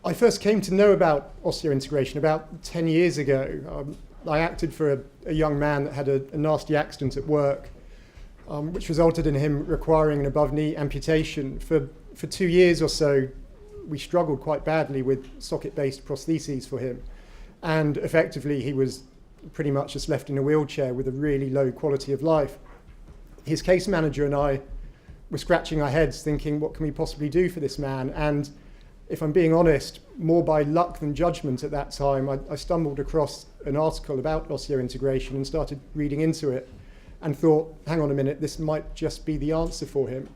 I first came to know about osseointegration about 10 years ago. I acted for a young man that had a nasty accident at work, which resulted in him requiring an above-knee amputation. For 2 years or so, we struggled quite badly with socket-based prostheses for him. And effectively, he was pretty much just left in a wheelchair with a really low quality of life. His case manager and I were scratching our heads thinking, what can we possibly do for this man? And if I'm being honest, more by luck than judgment at that time, I stumbled across an article about osseointegration and started reading into it and thought, hang on a minute, this might just be the answer for him.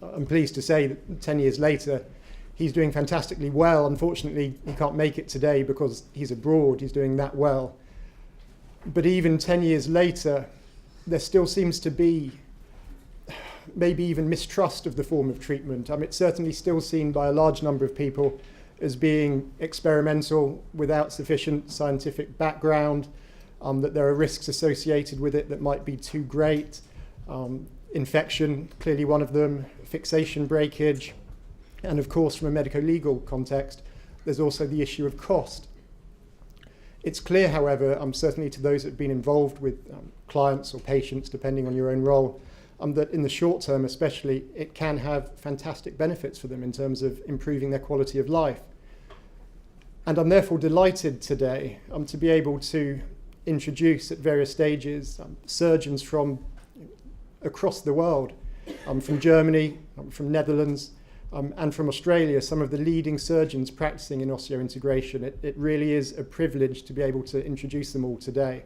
I'm pleased to say that 10 years later, he's doing fantastically well. Unfortunately, he can't make it today because he's abroad, he's doing that well. But even 10 years later, there still seems to be maybe even mistrust of the form of treatment. It's certainly still seen by a large number of people as being experimental without sufficient scientific background, that there are risks associated with it that might be too great. Infection, clearly one of them, fixation breakage, and of course from a medico-legal context, there's also the issue of cost. It's clear, however, certainly to those that have been involved with clients or patients, depending on your own role, that in the short term especially, it can have fantastic benefits for them in terms of improving their quality of life. And I'm therefore delighted today to be able to introduce at various stages surgeons from across the world, from Germany, from Netherlands, and from Australia, some of the leading surgeons practicing in osseointegration. It really is a privilege to be able to introduce them all today.